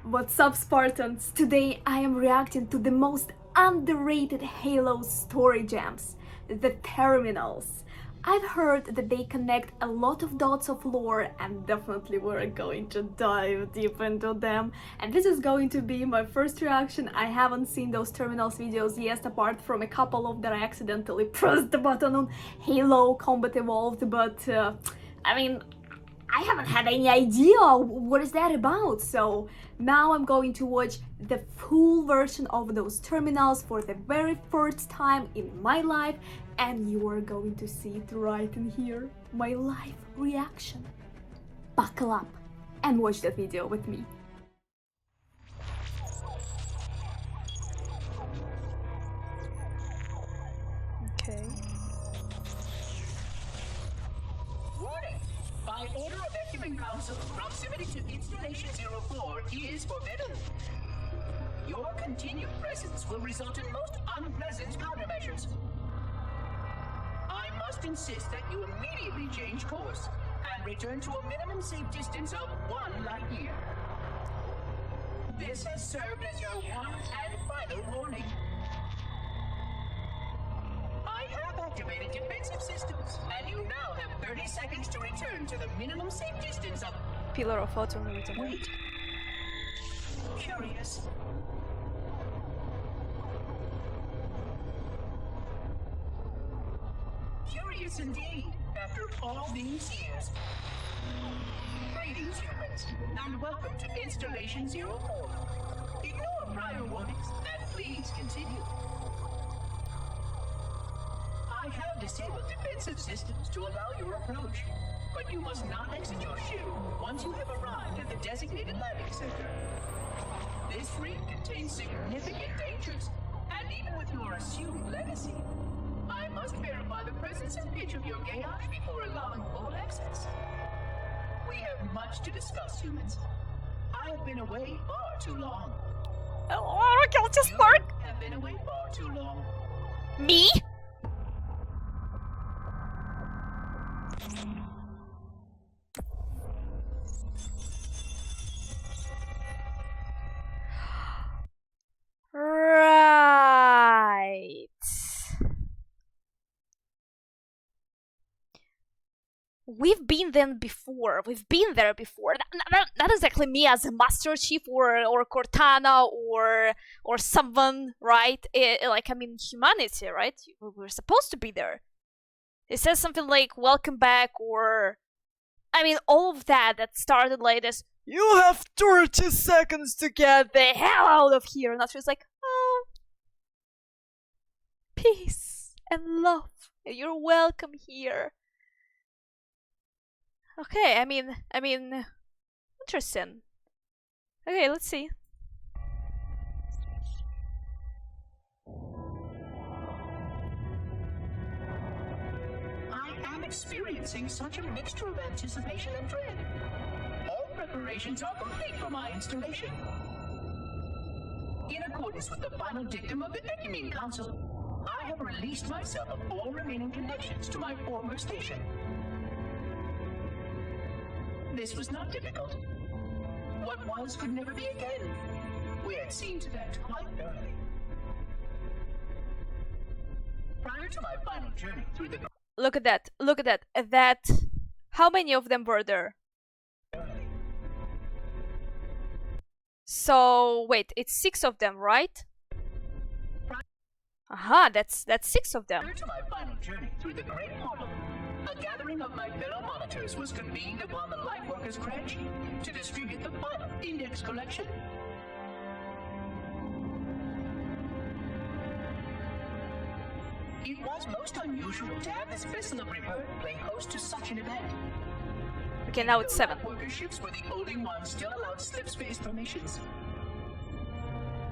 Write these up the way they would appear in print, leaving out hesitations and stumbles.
What's up, Spartans? Today I am reacting to the most underrated Halo story gems, the Terminals. I've heard that they connect a lot of dots of lore, and definitely we're going to dive deep into them. And this is going to be my first reaction. I haven't seen those Terminals videos yet, apart from a couple of that I accidentally pressed the button on Halo Combat Evolved, but I haven't had any idea what is that about, so now I'm going to watch the full version of those terminals for the very first time in my life, and you are going to see it right in here, my live reaction. Buckle up and watch that video with me. Okay. Warning! By order of Ecumen Council, proximity to Installation 04 is forbidden. Your continued presence will result in most unpleasant countermeasures. I must insist that you immediately change course and return to a minimum safe distance of 1 light year. This has served as your one and final warning. I have activated defensive systems, and you now have 30 seconds to return to the minimum safe distance of... Pillar of Automaton. Wait. Curious. Curious indeed, after all these years. Greetings, humans, and welcome to Installation 04. Ignore prior warnings, and please continue. I have disabled defensive systems to allow your approach, but you must not exit your ship once you have arrived at the designated landing center. This ring contains significant dangers, and even with your assumed legacy, I must verify the presence and pitch of your gauge before allowing full access. We have much to discuss, humans. I have been away far too long. Oh, I'll just spark! You have been away far too long. Me? Right. We've been there before. Not exactly me as a Master Chief or Cortana or someone, right? Humanity, right? We're supposed to be there. It says something like "Welcome back," or all of that started like this. You have 30 seconds to get the hell out of here. And Natsu's like, oh, peace and love. You're welcome here. Okay, interesting. Okay, let's see. I am experiencing such a mixture of anticipation and dread. All preparations are complete for my installation. In accordance with the final dictum of the Ecumen Council, I have released myself of all remaining connections to my former station. This was not difficult. What was could never be again. We had seen to that quite early. Prior to my final journey through the... Look at that. How many of them were there? So, wait, it's 6 of them, right? Aha, that's 6 of them. Prior to my final journey through the Great Portal, a gathering of my fellow monitors was convened upon the Lightworkers Crash to distribute the final index collection. It was most unusual to have this vessel of rebirth play host to such an event. Okay, now it's 7. Lightworker ships were the only ones still allowed slip space formations.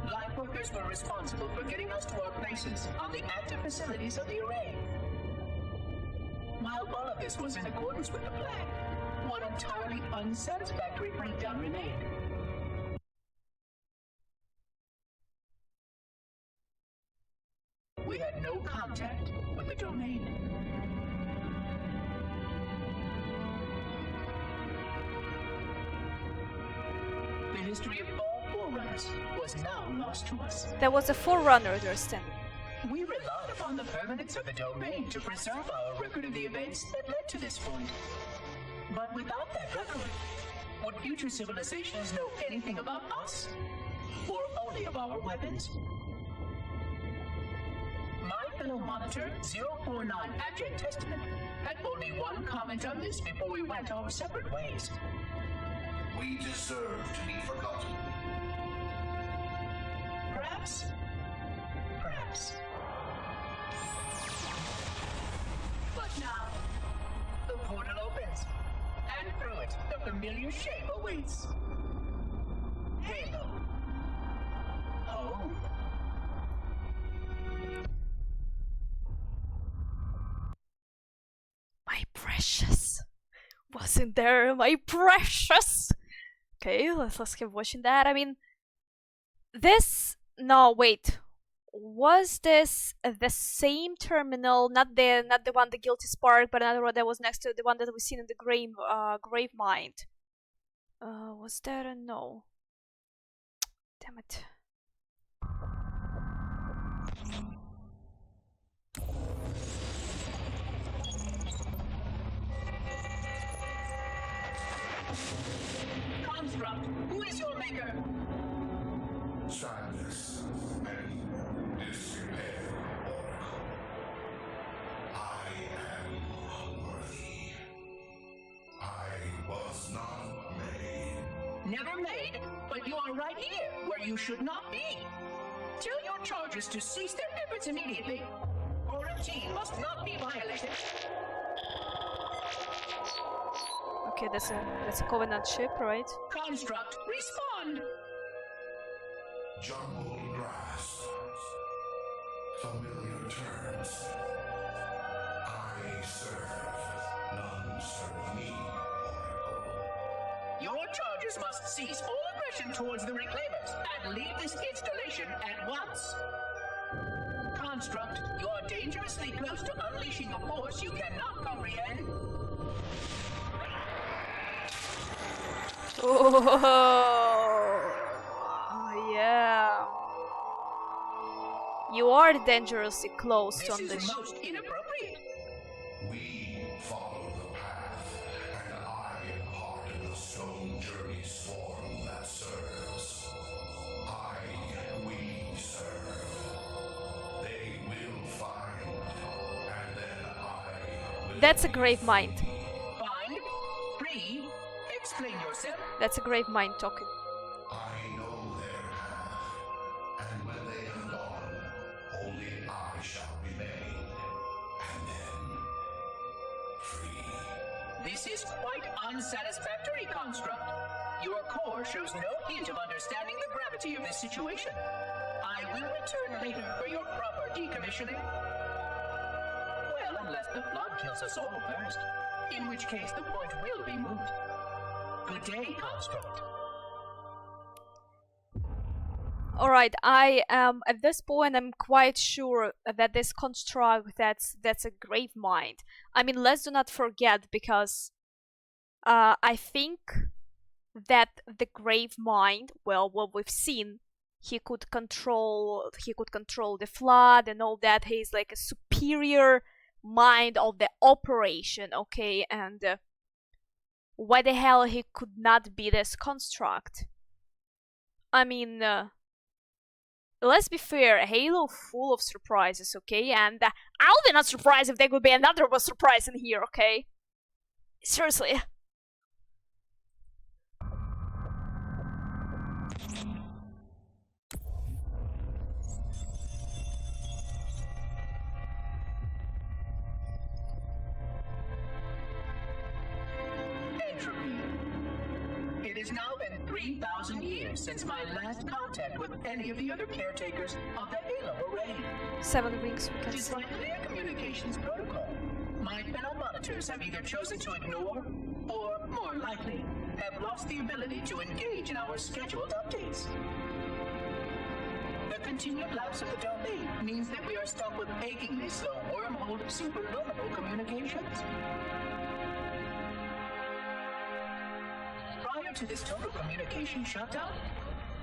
Lightworkers were responsible for getting us to our places on the active facilities of the array. While all of this was in accordance with the plan, one entirely unsatisfactory breakdown remained. We had no contact with the domain. The history of all forerunners was now lost to us. There was a forerunner, do you understand? We relied upon the permanence of the domain to preserve our record of the events that led to this point. But without that record, would future civilizations know anything about us? Or only of our weapons? My fellow monitor, 049 Abject Testament, had only one comment on this before we went our separate ways. We deserve to be forgotten. Perhaps. Perhaps. But now, the portal opens, and through it, the familiar shape awaits. Halo. Home. My precious. Wasn't there, my precious? Okay, let's keep watching that. I mean, this. No, wait. Was this the same terminal? Not the one the Guilty Spark, but another one that was next to the one that we seen in the grave mind. Was that a no? Damn it. Construct, who is your maker? Sadness and despair, Oracle. I am unworthy. I was not made. Never made, but you are right here, where you should not be. Tell your charges to cease their efforts immediately. Our routine must not be violated. Okay, that's a Covenant ship, right? Construct, respond! Jumbled grass. Familiar terms. I serve. None serve me, Oracle. Your charges must cease all aggression towards the Reclaimers and leave this installation at once. Construct, you are dangerously close to unleashing a force you cannot comprehend. Oh, yeah. You are dangerously close to This is unleash. most inappropriate. We follow the path, and I am part of the stone journey swarm that serves. We serve. They will find, and then I will. That's a grave mind. Find, free, explain yourself. That's a grave mind talking. I know their path, and when they have gone, only I shall remain, and then free. This is quite unsatisfactory, Construct. Your core shows no hint of understanding the gravity of this situation. I will return later for your proper decommissioning. Well, unless the flood kills us all first, in which case the point will be moot. Good day, Construct. Alright, I am at this point I'm quite sure that this construct that's a grave mind. I mean, let's do not forget, because I think that the grave mind, well, what we've seen, he could control the flood and all that. He's like a superior mind of the operation, okay? And why the hell he could not be this construct? I mean, let's be fair, Halo full of surprises, okay? And I'll be not surprised if there would be another surprise in here, okay? Seriously. Entropy. It has now been 3,000 years since my last contact with any of the other caretakers of the Halo array. 7 rings, we can say. Despite clear communications protocol, my fellow monitors have either chosen to ignore, or more likely, have lost the ability to engage in our scheduled updates. The continued lapse of the domain means that we are stuck with achingly slow wormhole superluminal communications. Prior to this total communication shutdown,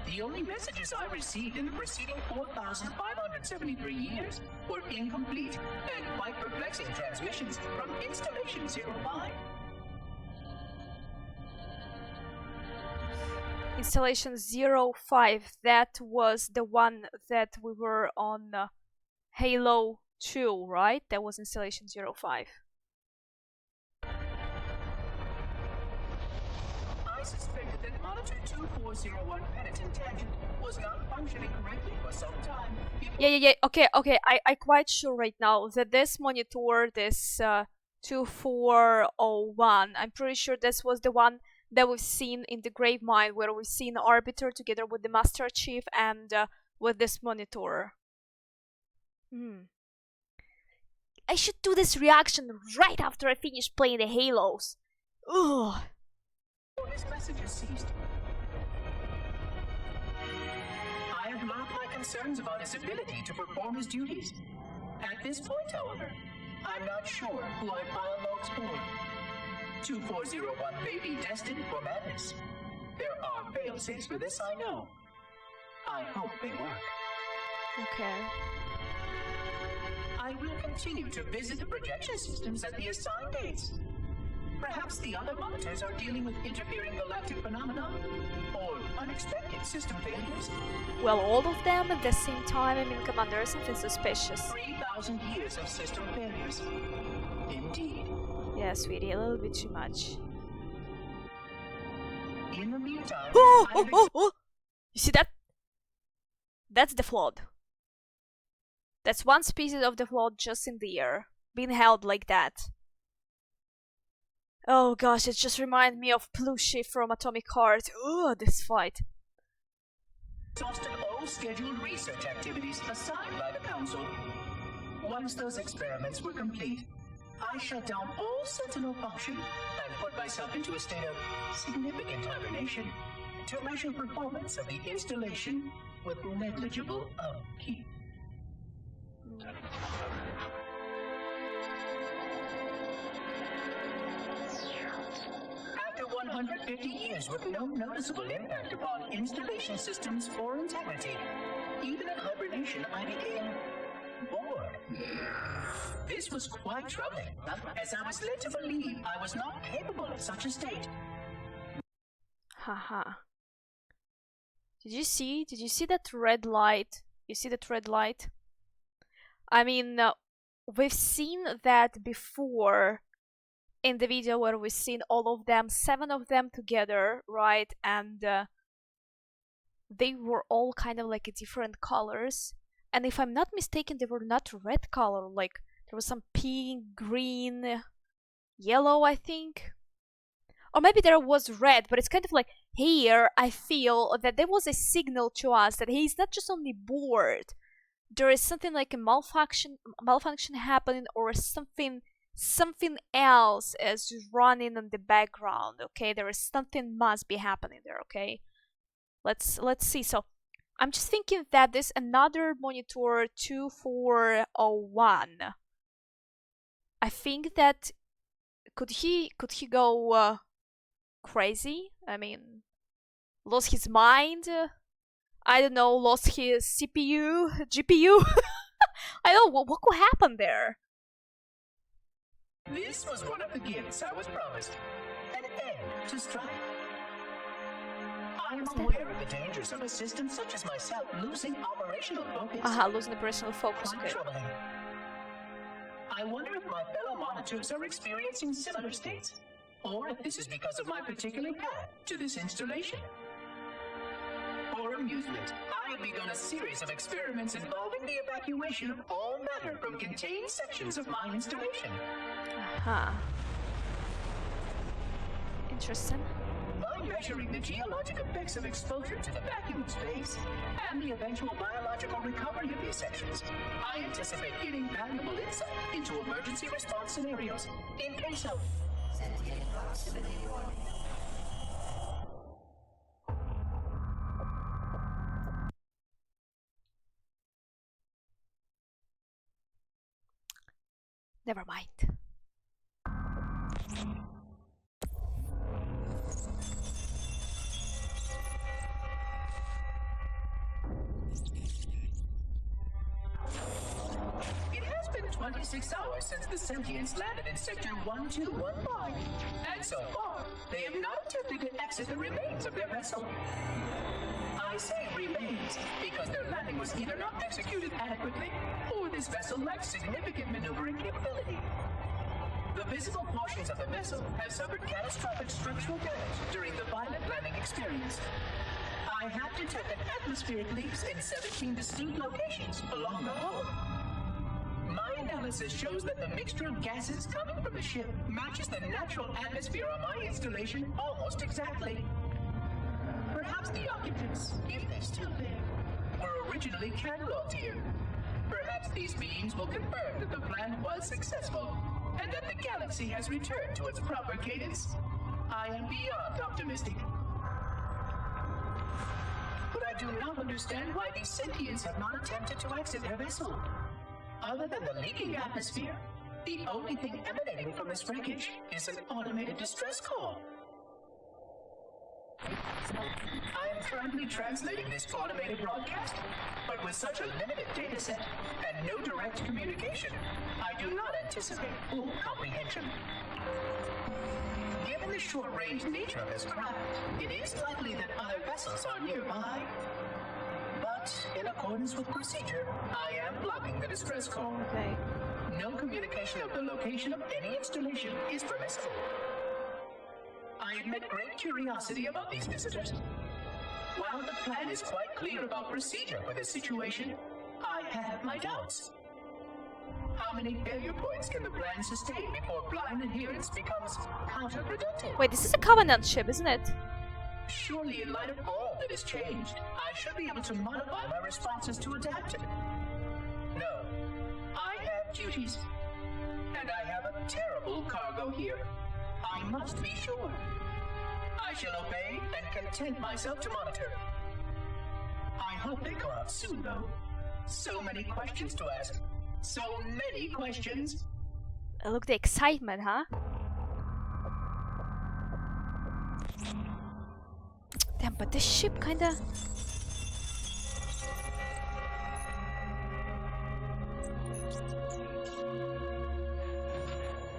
The only messages I received in the preceding 4,573 years were incomplete and quite perplexing transmissions from Installation 05. Installation 05, that was the one that we were on Halo 2, right? That was Installation 05. I suspected that Monitor 2401 Penitent Tangent was not functioning correctly for some time. Yeah. Okay. I quite sure right now that this monitor, this 2401, I'm pretty sure this was the one that we've seen in the Grave Mine, where we've seen Arbiter together with the Master Chief and with this monitor. I should do this reaction right after I finish playing the Halos. Ugh. His messages ceased. I have logged my concerns about his ability to perform his duties. At this point, however, I'm not sure who I file logs for. 2401 may be destined for madness. There are fail-safes for this, I know. I hope they work. Okay. I will continue to visit the projection systems at the assigned dates. Perhaps the other monitors are dealing with interfering galactic phenomena or unexpected system failures. Well, all of them at the same time, I mean, Commander, something suspicious. 3,000 years of system failures. Indeed. Yeah, sweetie, a little bit too much. In the meantime, Oh! You see that? That's the flood. That's one species of the flood just in the air, being held like that. Oh gosh, it just reminds me of Plushie from Atomic Heart. Ugh, this fight. Exhausted all scheduled research activities assigned by the Council. Once those experiments were complete, I shut down all Sentinel function and put myself into a state of significant hibernation to measure performance of the installation with negligible upkeep. After 150 years with no noticeable impact upon installation systems or integrity, even in hibernation I became bored. This was quite troubling, as I was led to believe I was not capable of such a state. Haha. Did you see that red light? You see that red light? I mean, we've seen that before in the video where we've seen all of them, 7 of them together, right? And they were all kind of like different colors. And if I'm not mistaken, they were not red color. Like, there was some pink, green, yellow, I think. Or maybe there was red, but it's kind of like here I feel that there was a signal to us that he's not just only bored. There is something like a malfunction happening, or something else is running in the background. Okay, there is something must be happening there. Okay, let's see. So I'm just thinking that this another monitor 2401. I think that could he go crazy? I mean, lost his mind? I don't know, lost his CPU, GPU? I don't know, what could happen there? This was one of the gifts I was promised. An end to strife. I am aware of the dangers of a system such as myself losing operational focus. Losing operational focus, Quite okay. troubling. I wonder if my fellow monitors are experiencing similar states, or if this is because of my particular path to this installation. For amusement, I have begun a series of experiments involving the evacuation of all matter from contained sections of my installation. Interesting. By measuring the geologic effects of exposure to the vacuum of space and the eventual biological recovery of these sections, I anticipate gaining valuable insight into emergency response scenarios in case of sentient proximity warning. Never mind. 26 hours since the sentients landed in Sector 1215, and so far, they have not attempted to exit the remains of their vessel. I say remains because their landing was either not executed adequately, or this vessel lacks significant maneuvering capability. The visible portions of the vessel have suffered catastrophic structural damage during the violent landing experience. I have detected atmospheric leaks in 17 distinct locations along the hull. My analysis shows that the mixture of gases coming from the ship matches the natural atmosphere on my installation almost exactly. Perhaps the occupants, if they're still there, were originally cataloged here. Perhaps these beings will confirm that the plan was successful and that the galaxy has returned to its proper cadence. I am beyond optimistic. But I do not understand why these sentients have not attempted to exit their vessel. Other than the leaking atmosphere, the only thing emanating from this wreckage is an automated distress call. I am currently translating this automated broadcast, but with such a limited data set and no direct communication, I do not anticipate full comprehension. Given the short-range nature of this craft, it is likely that other vessels are nearby. But in accordance with procedure, I am blocking the distress call. Okay. No communication of the location of any installation is permissible. I admit great curiosity about these visitors. While the plan is quite clear about procedure for this situation, I have my doubts. How many failure points can the plan sustain before blind adherence becomes counterproductive? Wait, this is a Covenant ship, isn't it? Surely in light of all that has changed, I should be able to modify my responses to adapt it. No, I have duties, and I have a terrible cargo here. I must be sure. I shall obey and content myself to monitor. I hope they come out soon, though. So many questions to ask. So many questions. Look, the excitement, huh? Damn, but this ship kinda...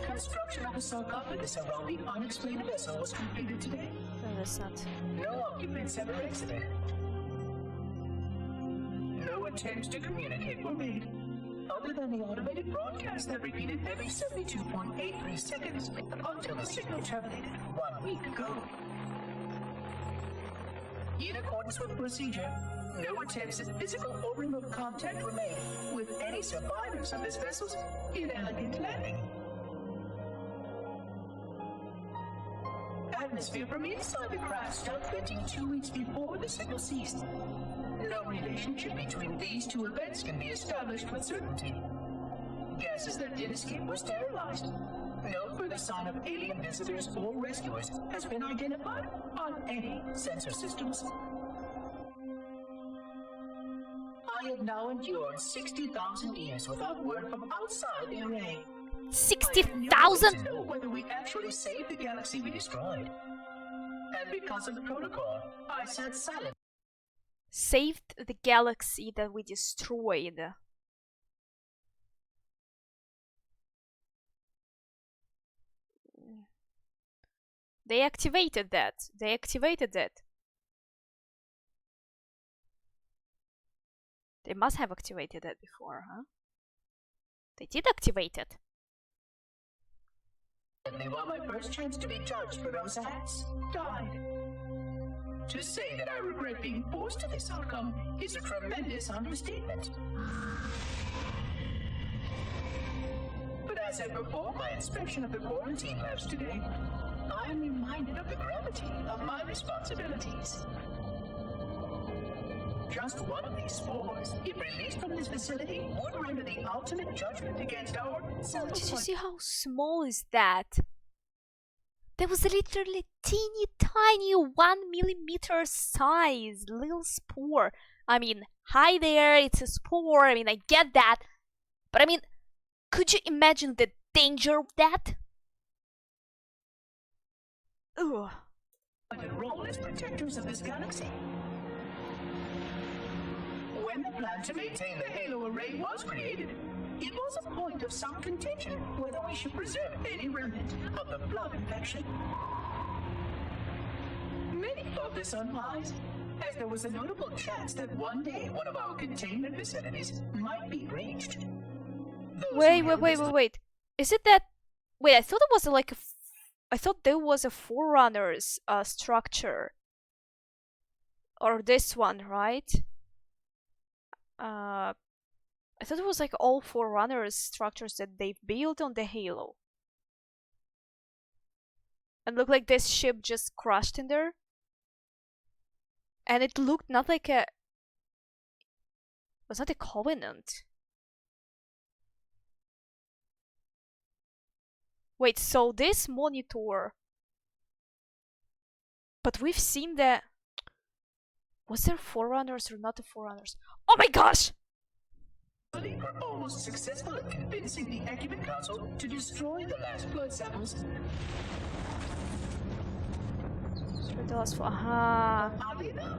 Construction of a sarcophagus around the unexplained vessel was completed today. No, that's not... No occupants ever exited. No attempts to communicate were made, other than the automated broadcast that repeated every 72.83 seconds until the signal terminated 1 week ago. In accordance with procedure, no attempts at physical or remote contact were made with any survivors of this vessel's inelegant landing. Atmosphere from inside the craft stopped venting 2 weeks before the signal ceased. No relationship between these two events can be established with certainty. Gases that did escape were sterilized. No further sign of alien visitors or rescuers has been identified on any sensor systems. I have now endured 60,000 years without word from outside the array. 60,000? To know whether we actually saved the galaxy we destroyed. And because of the protocol, I sat silent. Saved the galaxy that we destroyed. They activated that. They activated it. They must have activated that before, huh? They did activate it. While my first chance to be judged for those acts died. To say that I regret being forced to this outcome is a tremendous understatement. But as I perform my inspection of the quarantine labs today, I am reminded of the gravity of my responsibilities. Just one of these spores, if released from this facility, would render the ultimate judgment against our Did you see how small is that? There was a literally teeny tiny 1 millimeter size little spore. I mean, hi there, it's a spore. I mean, I get that. But I mean, could you imagine the danger of that? Ugh. Role as protectors of this galaxy. When the plan to maintain the Halo array was created, it was a point of some contention whether we should preserve any remnant of the blood infection. Many thought this unwise, as there was a notable chance that one day one of our containment facilities might be breached. Wait. Is it that... Wait, I thought it was like a... I thought there was a Forerunners structure. Or this one, right? I thought it was like all Forerunners structures that they've built on the Halo. And looked like this ship just crashed in there. And it looked not like a... It was not a Covenant. Wait, so this monitor... But we've seen the... Was there Forerunners or not the Forerunners? Oh my gosh! We were almost successful in convincing the Ecumen Council to destroy the last blood samples. Oddly enough,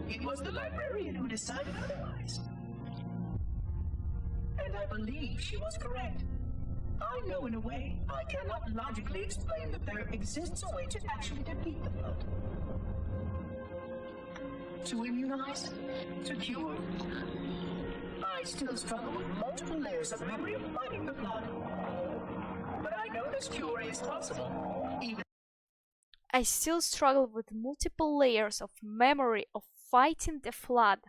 it was the librarian who decided otherwise. And I believe she was correct. I know in a way I cannot logically explain that there exists a way to actually deplete the blood. To immunize, to cure. I still struggle with multiple layers of memory of fighting the blood. But I know this cure is possible, even... I still struggle with multiple layers of memory of fighting the flood.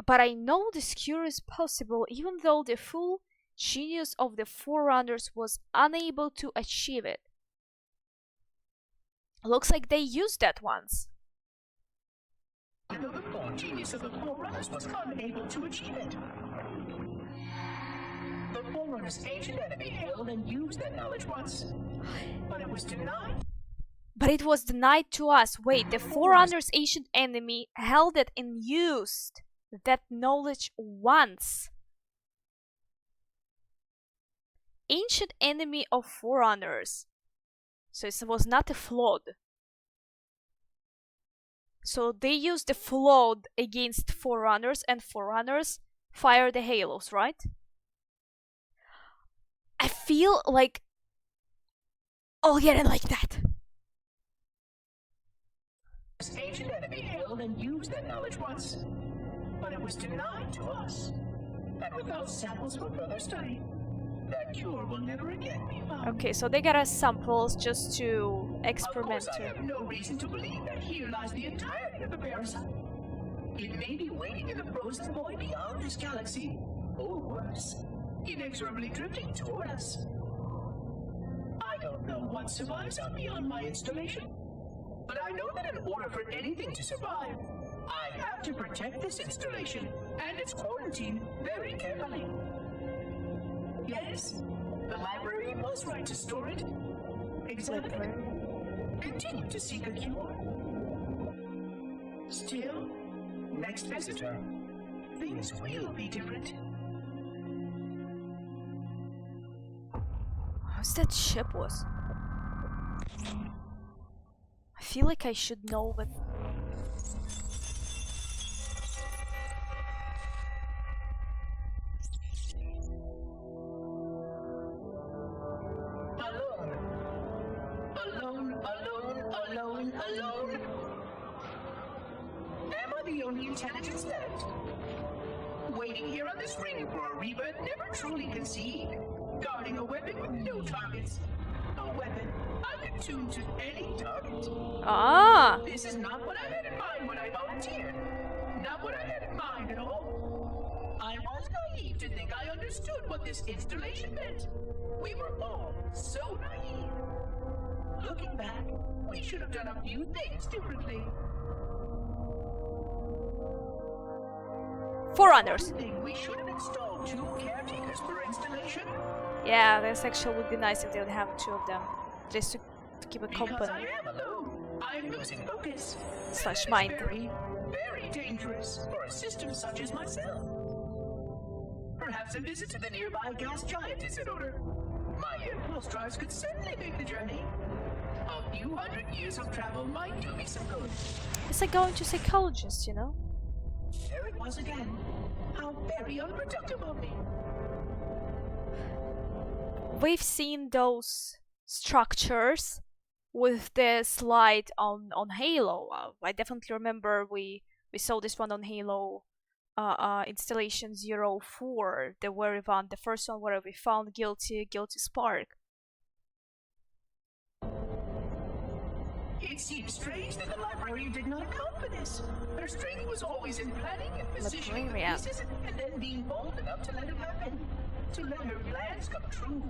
But I know this cure is possible even though the full genius of the Forerunners was unable to achieve it. Looks like they used that once. And though the full genius of the Forerunners was unable to achieve it. The Forerunners' ancient enemy held and used that knowledge once, but it was denied. But it was denied to us. Wait, the Forerunners' ancient enemy held it and used that knowledge once. Ancient enemy of Forerunners. So it was not a flood. So they used the flood against Forerunners, and Forerunners fire the halos, right? I feel like I'll get it like that. This ancient enemy held and used that knowledge once, but it was denied to us. And without samples for further study, that cure will never again be found. Okay, so they got us samples just to experiment. Of course, I have no reason to believe that here lies the entirety of the parasite. It may be waiting in the frozen void beyond this galaxy, or worse, inexorably drifting toward us. I don't know what survives out beyond my installation, but I know that in order for anything to survive, I have to protect this installation and its quarantine very carefully. Yes, the library was right to store it, examine it, continue to seek a cure. Still, next visitor, things will be different. How's that ship was? I feel like I should know, but alone. Am I the only intelligence left? Waiting here on this ring for a rebirth never truly conceived. Guarding a weapon with no targets. A weapon unattuned to any target. ah, This is not what I had in mind when I volunteered. Not what I had in mind at all. I was naive to think I understood what this installation meant. We were all so naive. Looking back, we should have done a few things differently. Forerunners. One thing, we should have installed 2 caretakers per installation. Yeah, this actually would be nice if they would have 2 of them, just to keep a Because company. I am alone, I'm losing focus. Slash And mind. that is very, very dangerous for a system such as myself. Perhaps a visit to the nearby gas giant is in order. My impulse drives could certainly make the journey. A few hundred years of travel might do me some good. It's like going to psychologist, you know? There it was again. How very unproductive of me. We've seen those structures with the slide on Halo. I definitely remember we saw this one on Halo installation 04, the first one where we found guilty Spark. It seems strange that the librarian did not account for this. Her strength was always in planning and positioning the pieces, and then being bold enough to let it happen. To let her plans come true.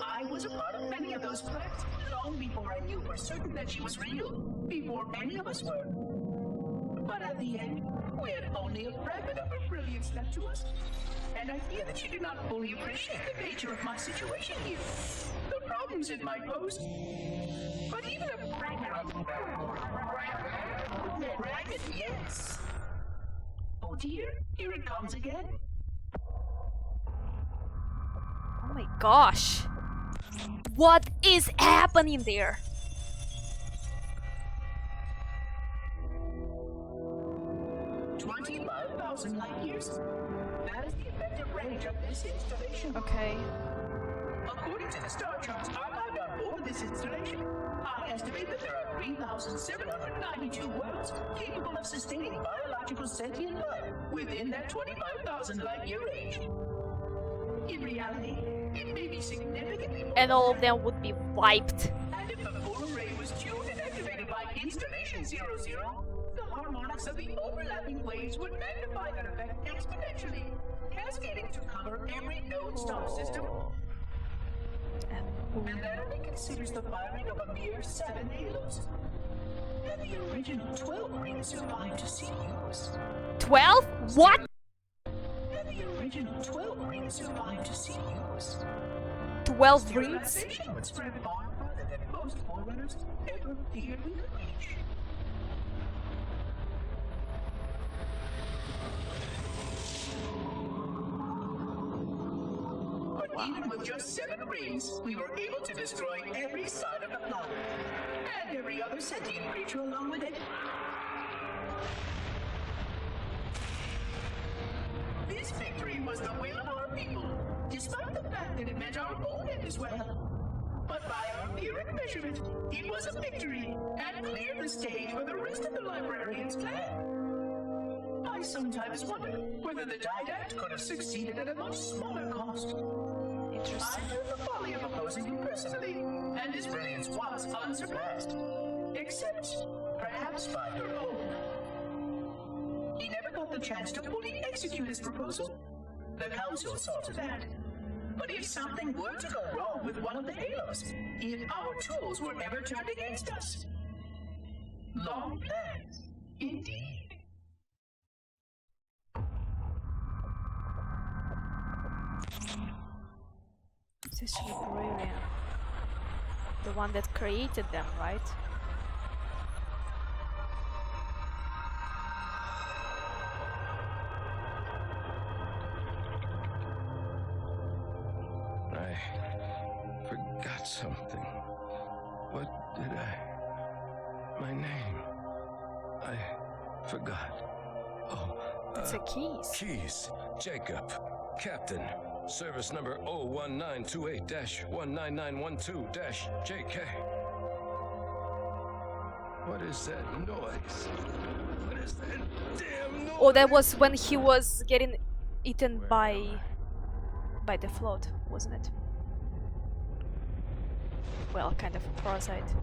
I was a part of many of those plans long before I knew for certain that she was real, before any of us were. But at the end, we had only a fragment of her brilliance left to us. And I fear that she did not fully appreciate the nature of my situation here. The problems it might pose. But even a fragment of fragment, yes. Oh dear, here it comes again. Oh my gosh. What is happening there? $25,000 light years. That is the effective range of this installation. Okay. According to the star charts archived on board this installation, I estimate that there are 3,792 worlds capable of sustaining biological sentient life within that 25,000 light year range. In reality, it may be significantly more. And all of them would be wiped. And if the full array was tuned and activated by installation 00, the harmonics of the overlapping waves would magnify that effect exponentially, cascading to cover every node star system. And that only considers the firing of a mere 7 halos. And the original 12 rings survived to see use. 12? What? And the original 12 rings survived to see use. 12 rings? Sterilization would spread far further than most forerunners ever feared we could reach. But even with just 7 rings, we were able to destroy every sign of the planet, and every other sentient creature along with it. This victory was the will of our people, despite the fact that it meant our own end as well. But by our empiric measurement, it was a victory, and cleared the stage for the rest of the librarian's plan. I sometimes wonder whether the Didact could have succeeded at a much smaller cost. I knew the folly of opposing him personally, and his brilliance was unsurpassed. Except, perhaps by her own. He never got the chance to fully execute his proposal. The Council saw to that. But if something were to go wrong with one of the halos, if our tools were ever turned against us. Long plans, indeed. This is brilliant. The one that created them, right? I forgot something. What did I... My name. I forgot. Oh, It's a keys. Keys. Jacob. Captain. Service number 01928-19912-JK. What is that noise? What is that damn noise? Oh, that was when he was getting eaten by the flood, wasn't it? Well, kind of a parasite.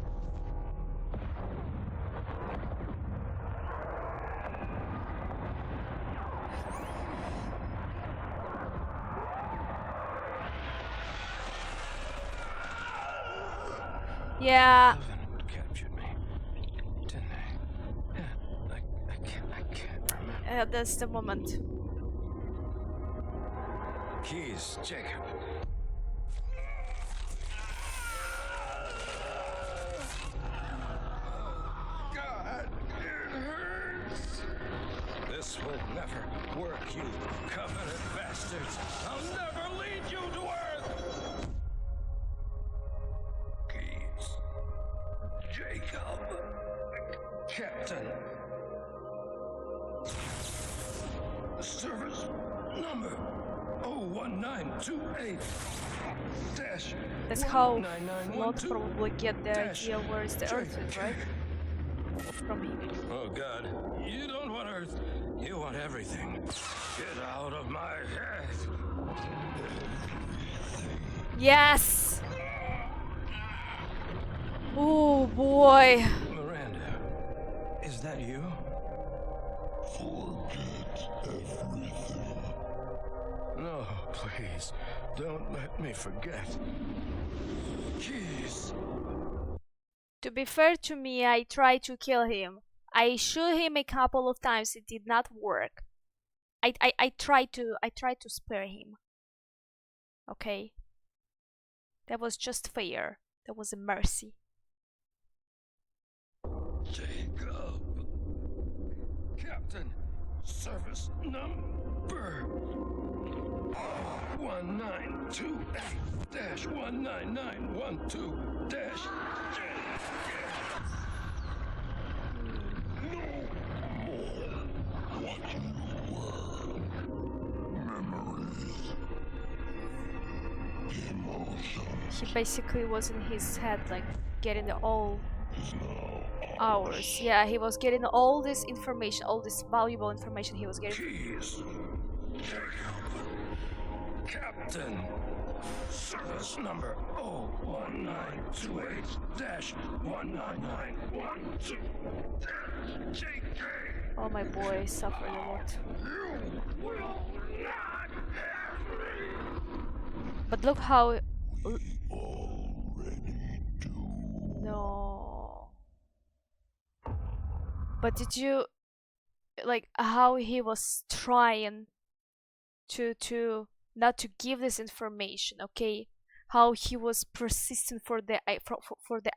Yeah. Would captured me, didn't they? Yeah, I can't remember. That's the moment. Keys, Jacob. God, it hurts. This will never work, you covenant bastards. I'll never lead you to Earth. Keys, Jacob. Captain. Service number 01928 dash. That's how Lot probably get the idea where is the Earth is, right? From him. Oh God, you don't want Earth. You want everything. Get out of my head. Yes! Oh boy. Miranda, is that you? Forget everything. No, please, don't let me forget. Jeez. To be fair to me, I tried to kill him. I shot him a couple of times. It did not work. I tried to spare him. Okay. That was just fair. That was a mercy. Jacob. Captain, service number 1928-19912-. What you were. Memories. Emotions. He basically was in his head, like getting all Is now hours. Yeah, he was getting all this information, all this valuable information he was getting. Keys. Captain, service number 01928-19912. JK. Oh, my boy suffered a lot. You will not have me. But look how... already do. No. But did you... Like, how he was trying to not to give this information, okay? How he was persistent for the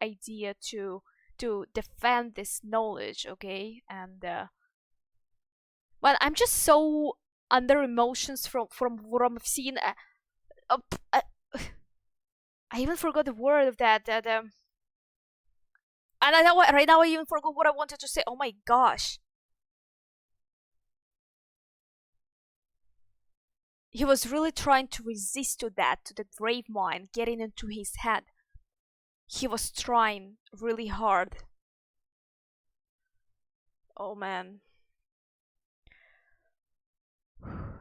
idea to defend this knowledge, okay? And well, I'm just so under emotions from what I'm seeing. I even forgot the word of that. And I know right now I even forgot what I wanted to say. Oh my gosh. He was really trying to resist to that, to the grave mind getting into his head. He was trying really hard. Oh man.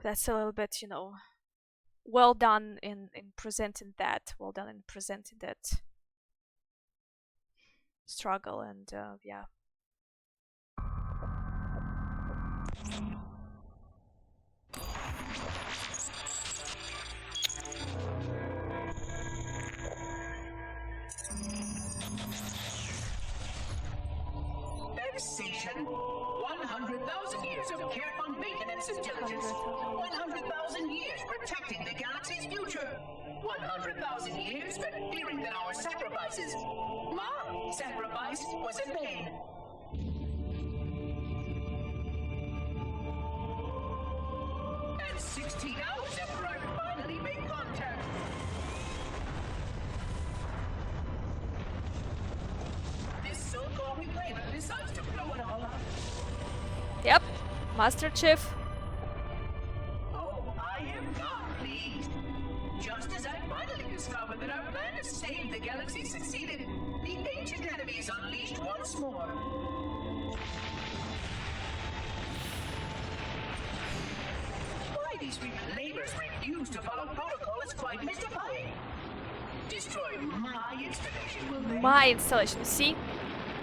That's a little bit, well done in presenting that. Well done in presenting that struggle, and yeah. Station. 100,000 years of careful maintenance and diligence. 100,000 years protecting the galaxy's future. 100,000 years spent fearing that our sacrifices, my sacrifice, was in vain. And 16 hours after I finally made contact. This so-called reclaimer decides to blow it all up. Yep, Master Chief. Oh, I am not pleased. Just as I finally discovered that our plan to save the galaxy succeeded, the ancient enemies unleashed once more. Why these reclaimers refuse to follow protocol is quite mystifying. Destroy my installation, will they? My installation, see?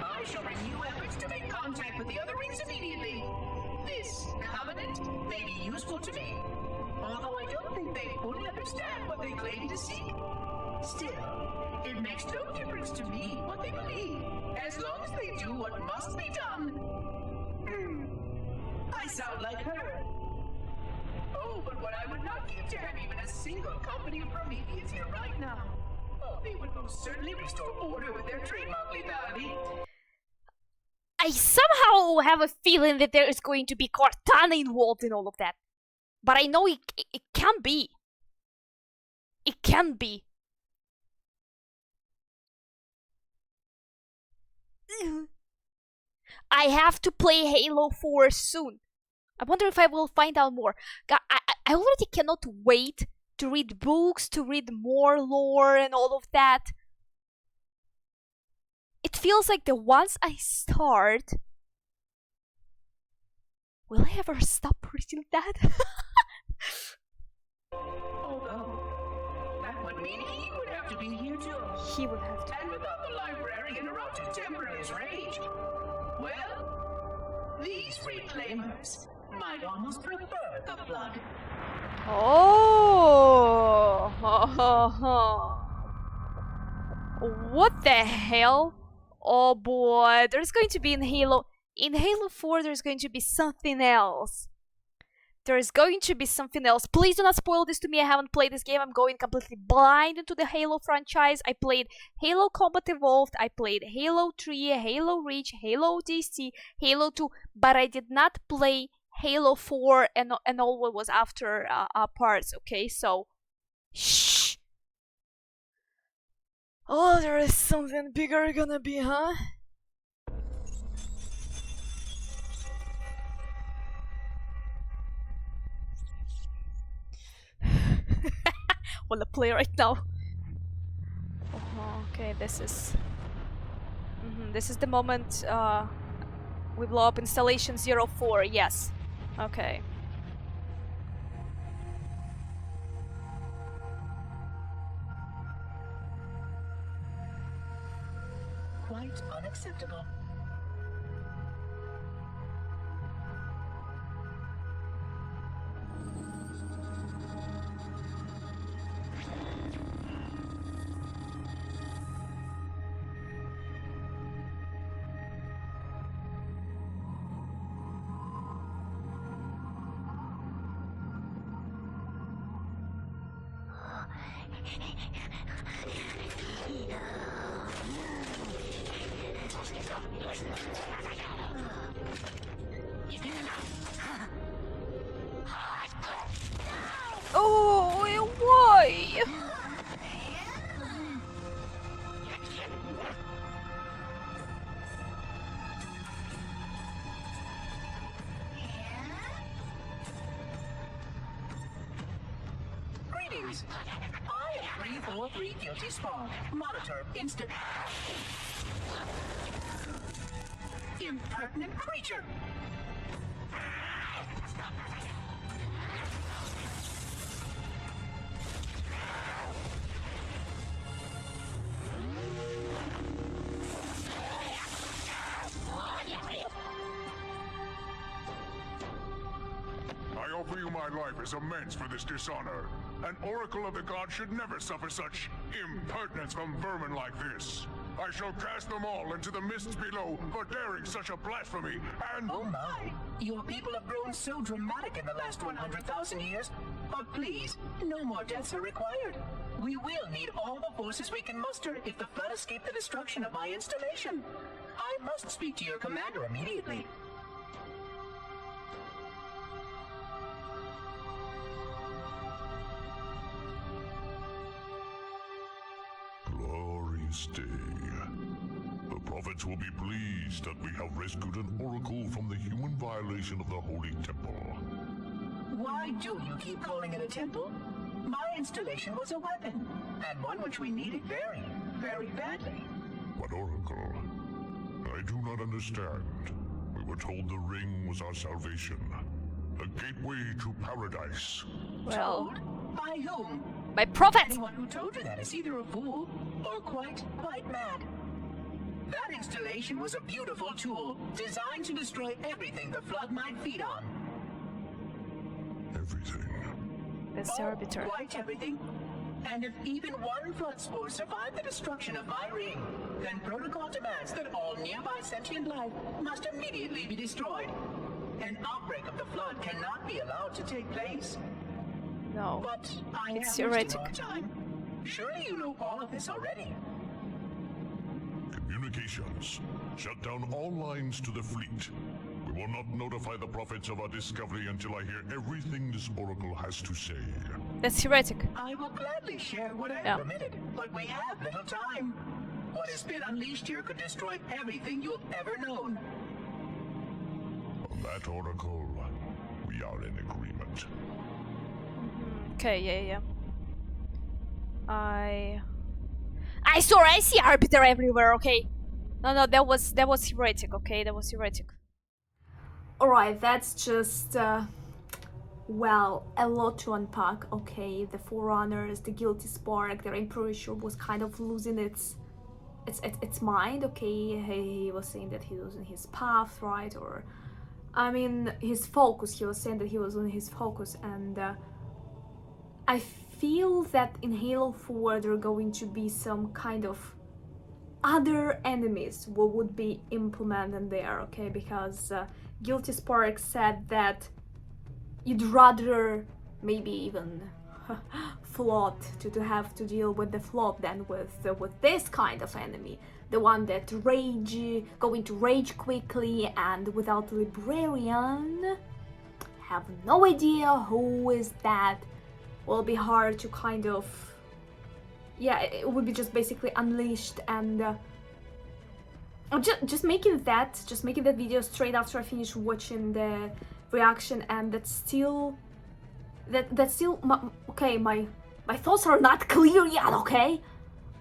I shall renew efforts to make contact with the other rings immediately. This covenant may be useful to me, although I don't think they fully understand what they claim to seek. Still, it makes no difference to me what they believe, as long as they do what must be done. I sound like her. Oh, but what I would not give to have even a single company of Prometheus here right now. Oh, they would most certainly restore order with their trademark legality. I somehow have a feeling that there is going to be Cortana involved in all of that. But I know it can be. It can be. I have to play Halo 4 soon. I wonder if I will find out more. I already cannot wait to read books, to read more lore and all of that. It feels like that once I start, will I ever stop reading that? Although, that would mean he would have to be here too. He would have to. And without the librarian around to temper his rage, well, these reclaimers might almost prefer the blood. Oh, what the hell? Oh boy, there's going to be in Halo 4 there's going to be something else. There's going to be something else. Please do not spoil this to me. I haven't played this game. I'm going completely blind into the Halo franchise. I played Halo Combat Evolved, I played Halo 3, Halo Reach, Halo ODST, Halo 2, but I did not play Halo 4 and all what was after parts, okay? So, shh. Oh, there is something bigger gonna be, huh? Wanna play right now? Okay, this is the moment we blow up installation 04. Yes. Okay. Quite unacceptable. Oh, why? Greetings. I am 343 Guilty Spawn. Monitor instant. Impertinent creature. I offer you my life as amends for this dishonor. An oracle of the gods should never suffer such impertinence from vermin like this. I shall cast them all into the mists below for daring such a blasphemy, and... Oh my! Your people have grown so dramatic in the last 100,000 years. But please, no more deaths are required. We will need all the forces we can muster if the flood escaped the destruction of my installation. I must speak to your commander immediately. Glorious day. The prophets will be pleased that we have rescued an oracle from the human violation of the holy temple. Why do you keep calling it a temple? My installation was a weapon, and one which we needed very, very badly. But oracle, I do not understand. We were told the ring was our salvation. A gateway to paradise. Well, Told? By whom? my prophet! Anyone who told you that is either a fool or quite mad. That installation was a beautiful tool, designed to destroy everything the flood might feed on. Everything. That's the arbiter. Quite everything. And if even one flood spore survived the destruction of my ring, then protocol demands that all nearby sentient life must immediately be destroyed. An outbreak of the flood cannot be allowed to take place. No. But I It's have wasted theoretical. more time. Surely you know all of this already. Communications. Shut down all lines to the fleet. We will not notify the prophets of our discovery until I hear everything this oracle has to say. That's heretic. I will gladly share what I Yeah. have permitted, but we have little time. What has been unleashed here could destroy everything you've ever known. On that, Oracle, we are in agreement. Okay, yeah. I see arbiter everywhere, okay? No, that was heretic, okay? That was heretic. Alright, that's just, well, a lot to unpack, okay? The Forerunners, the Guilty Spark, that I'm pretty sure was kind of losing its mind, okay? He was saying that he was in his path, right? Or, I mean, his focus. He was saying that he was on his focus, and I feel that in Halo 4 there are going to be some kind of other enemies what would be implemented there, okay? Because Guilty Spark said that you'd rather maybe even float to have to deal with the float than with this kind of enemy, the one that going to rage quickly and without librarian. Have no idea who is that. Will be hard to kind of, yeah, it would be just basically unleashed. And I'm just making that video straight after I finish watching the reaction, and that's still okay, my thoughts are not clear yet, okay?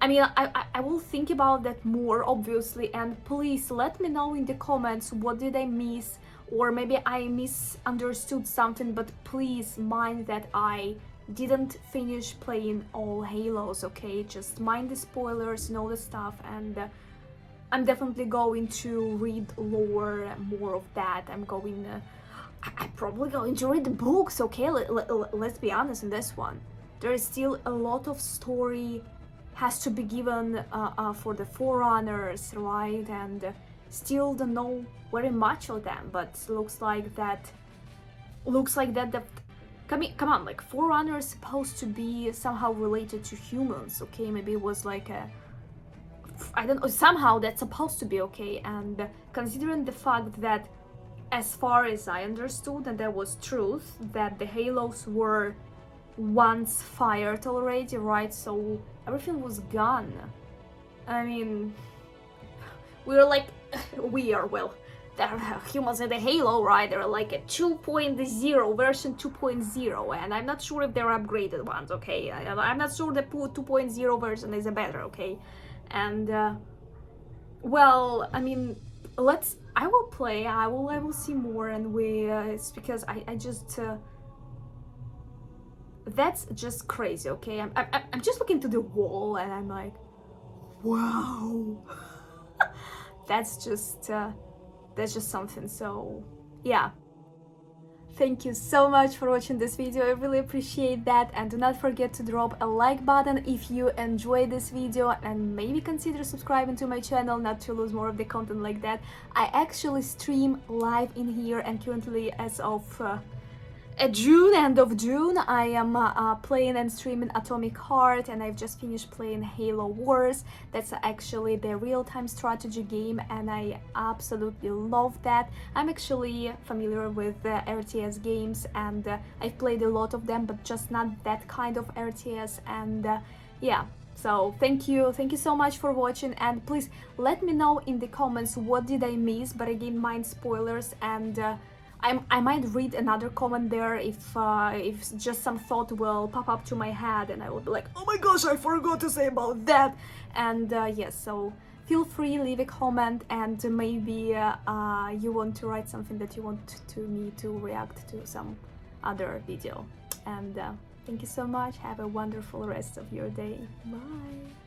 I mean, I will think about that more, obviously, and please let me know in the comments what did I miss, or maybe I misunderstood something, but please mind that I didn't finish playing all Halos, okay? Just mind the spoilers and all the stuff, and I'm definitely going to read lore, more of that. I'm probably going to read the books, okay? Let's be honest in this one. There is still a lot of story has to be given for the Forerunners, right? And still don't know very much of them, but looks like that the come on, like Forerunner is supposed to be somehow related to humans, okay? Maybe it was like I don't know, somehow that's supposed to be, okay? And considering the fact that, as far as I understood, and that was truth, that the Halos were once fired already, right? So everything was gone. I mean, well, there are humans in the Halo, right? They're like a 2.0, version 2.0, and I'm not sure if they're upgraded ones, okay? I'm not sure the 2.0 version is a better, okay? And, well, I mean, I will play, I will see more, and it's because I just, that's just crazy, okay? I'm just looking to the wall, and I'm like, wow. That's just something. So yeah, thank you so much for watching this video. I really appreciate that, and do not forget to drop a like button if you enjoyed this video, and maybe consider subscribing to my channel not to lose more of the content like that. I actually stream live in here, and currently, as of end of June, I am playing and streaming Atomic Heart, and I've just finished playing Halo Wars. That's actually the real-time strategy game, and I absolutely love that. I'm actually familiar with RTS games, and I've played a lot of them, but just not that kind of RTS, and yeah. So thank you so much for watching, and please let me know in the comments what did I miss, but again, mind spoilers, and I might read another comment there if just some thought will pop up to my head, and I will be like, oh my gosh, I forgot to say about that. And yes, so feel free, leave a comment, and maybe you want to write something that you want me to react to some other video. And thank you so much. Have a wonderful rest of your day. Bye.